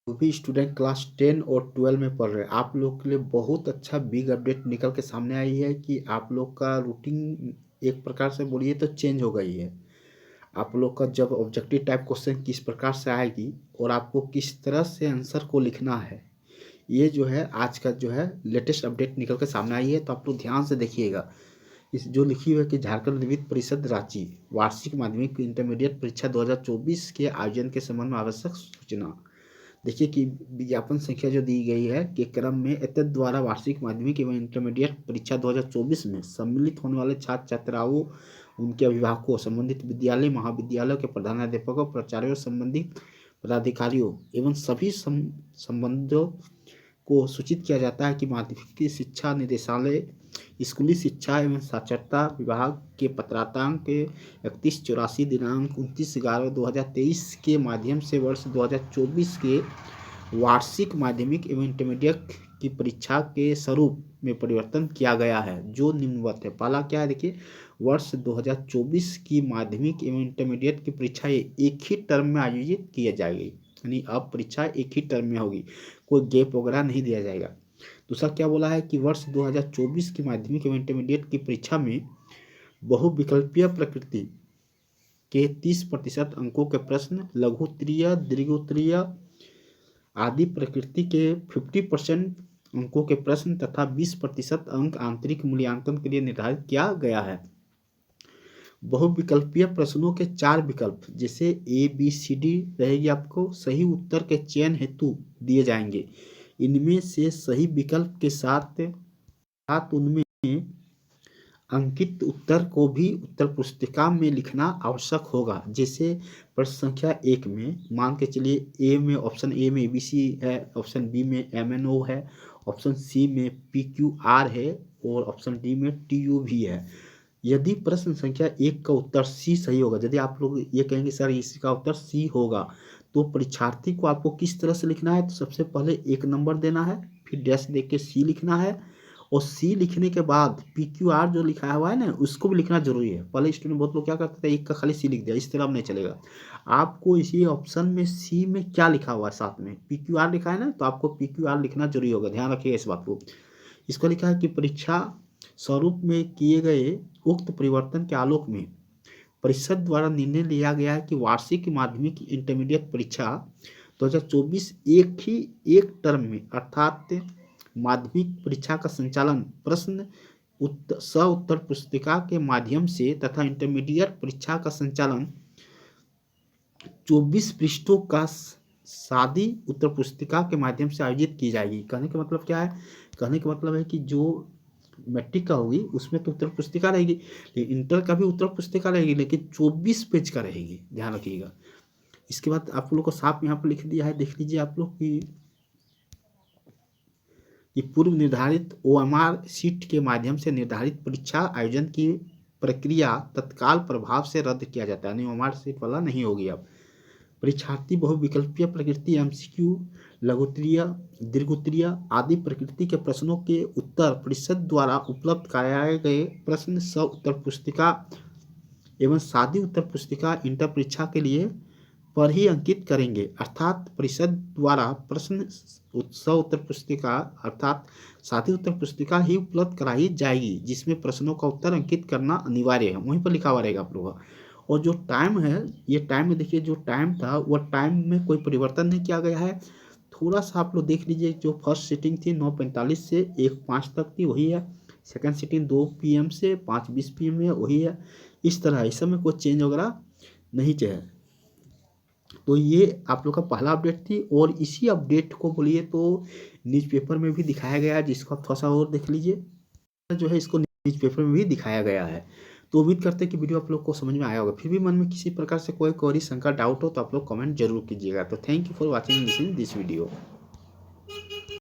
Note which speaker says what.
Speaker 1: जो भी student class 10 और 12 में पढ़ रहे हैं, आप लोग के लिए बहुत अच्छा बिग अपडेट निकल के सामने आई है कि आप लोग का रूटीन एक प्रकार से बोलिए तो चेंज हो गई है। आप लोग का जब ऑब्जेक्टिव टाइप क्वेश्चन किस प्रकार से आएगी और आपको किस तरह से आंसर को लिखना है, ये जो है आज का जो है लेटेस्ट अपडेट निकल के सामने आई है। तो आप लोग ध्यान से देखिएगा। इस जो लिखी हुई है कि झारखंड विद्युत परिषद रांची वार्षिक माध्यमिक इंटरमीडिएट परीक्षा 2024 के आयोजन के संबंध में आवश्यक सूचना। देखिए कि विज्ञापन संख्या जो दी गई है के क्रम में एतद द्वारा वार्षिक माध्यमिक एवं इंटरमीडिएट परीक्षा 2024 में सम्मिलित होने वाले छात्र छात्राओं, उनके अभिभावकों, संबंधित विद्यालय महाविद्यालयों के प्रधानाध्यापकों, प्राचार्यों, संबंधित पदाधिकारियों एवं सभी संबंधियों को सूचित किया जाता है कि माध्यमिक शिक्षा निदेशालय स्कूली शिक्षा एवं साक्षरता विभाग के पत्रांक के 3184 दिनांक 29/11/2023 के माध्यम से वर्ष 2024 के वार्षिक माध्यमिक एवं इंटरमीडिएट की परीक्षा के स्वरूप में परिवर्तन किया गया है, जो निम्नवत है। पहला क्या है, देखिए, वर्ष 2024 की माध्यमिक एवं इंटरमीडिएट की परीक्षा एक ही टर्म में आयोजित की जाएगी, यानी अब परीक्षा एक ही टर्म में होगी, कोई गैप वगैरह नहीं दिया जाएगा। दूसरा क्या बोला है कि वर्ष 2024 की माध्यमिक एवं इंटरमीडिएट की परीक्षा में बहुविकल्पीय प्रकृति के 30% अंकों के प्रश्न, लघुत्तरीय, दीर्घोत्तरीय आदि प्रकृति के 50% अंकों के प्रश्न तथा 20% अंक आंतरिक मूल्यांकन के लिए निर्धारित किया गया है। बहुविकल्पीय प्रश्नों के 4 विकल्प जैसे ABCD रहेगी, आपको सही उत्तर के चयन हेतु दिए जाएंगे। इनमें से सही विकल्प के साथ उनमें अंकित उत्तर को भी उत्तर पुस्तिका में लिखना आवश्यक होगा। जैसे प्रश्न संख्या 1 में मान के चलिए ऑप्शन ए में ABC है, ऑप्शन बी में MNO है, ऑप्शन सी में PQR है और ऑप्शन डी में TU भी है। यदि प्रश्न संख्या 1 का उत्तर सी सही होगा, यदि आप लोग ये कहेंगे सर इसका उत्तर सी होगा, तो परीक्षार्थी को आपको किस तरह से लिखना है, तो सबसे पहले 1 नंबर देना है, फिर डैश दे के सी लिखना है और सी लिखने के बाद PQR जो लिखा हुआ है ना, उसको भी लिखना जरूरी है। पहले स्टूडेंट बहुत लोग क्या करते थे, एक का खाली सी लिख दिया, इस तरह अब नहीं चलेगा। आपको इसी ऑप्शन में सी में क्या लिखा हुआ है, साथ में PQR लिखा है ना, तो आपको PQR लिखना जरूरी होगा, ध्यान रखिएगा इस बात को। इसको लिखा है कि परीक्षा स्वरूप में किए गए उक्त परिवर्तन के आलोक में परिषद द्वारा निर्णय लिया गया है कि वार्षिक माध्यमिक इंटरमीडिएट परीक्षा 2024 एक टर्म में अर्थात माध्यमिक परीक्षा का संचालन प्रश्न उत्तर पुस्तिका के माध्यम से तथा इंटरमीडिएट परीक्षा का संचालन 24 पृष्ठों का सादी उत्तर पुस्तिका के माध्यम से आयोजित की जाएगी। कहने का मतलब क्या है, कहने का मतलब है कि जो मैट्रिक का होगी उसमें तो उत्तर पुस्तिका रहेगी, लेकिन इंटर का भी उत्तर पुस्तिका रहेगी, लेकिन 24 पेज का रहेगी, ध्यान रखिएगा। इसके बाद आप लोग को साफ यहाँ पर लिख दिया है, देख लीजिए आप लोग कि पूर्व निर्धारित OMR सीट के माध्यम से निर्धारित परीक्षा आयोजन की प्रक्रिया तत्काल प्रभाव से रद्द किया जाता है, यानी OMR सीट वाला नहीं होगी। अब परीक्षार्थी बहुविकल्पीय प्रकृति MCQ, लघुत्तरीय, दीर्घोत्तरीय आदि प्रकृति के प्रश्नों के उत्तर परिषद द्वारा उपलब्ध कराए गए प्रश्न सह उत्तर पुस्तिका एवं सादी उत्तर पुस्तिका इंटर परीक्षा के लिए पर ही अंकित करेंगे, अर्थात परिषद द्वारा प्रश्न सह उत्तर पुस्तिका अर्थात सादी उत्तर पुस्तिका ही उपलब्ध कराई जाएगी, जिसमें प्रश्नों का उत्तर अंकित करना अनिवार्य है, वहीं पर लिखा हुआ रहेगा आप लोगों का। और जो टाइम है, ये टाइम में देखिए, जो टाइम था वह टाइम में कोई परिवर्तन नहीं किया गया है। थोड़ा सा आप लोग देख लीजिए, जो फर्स्ट सीटिंग थी 9:45 से 1:05 तक थी, वही है। सेकंड सीटिंग 2 PM से 5:20 PM है, वही है। इस तरह इस समय कोई चेंज वगैरह नहीं चाहिए। तो ये आप लोग का पहला अपडेट थी, और इसी अपडेट को बोलिए तो न्यूज़पेपर में भी दिखाया गया है, जिसको आप थोड़ा सा और देख लीजिए। जो है इसको न्यूज़पेपर में भी दिखाया गया है। तो उम्मीद करते हैं कि वीडियो आप लोग को समझ में आया होगा। फिर भी मन में किसी प्रकार से कोई क्वेरी, शंका, डाउट हो तो आप लोग कमेंट जरूर कीजिएगा। तो thank you for watching this video.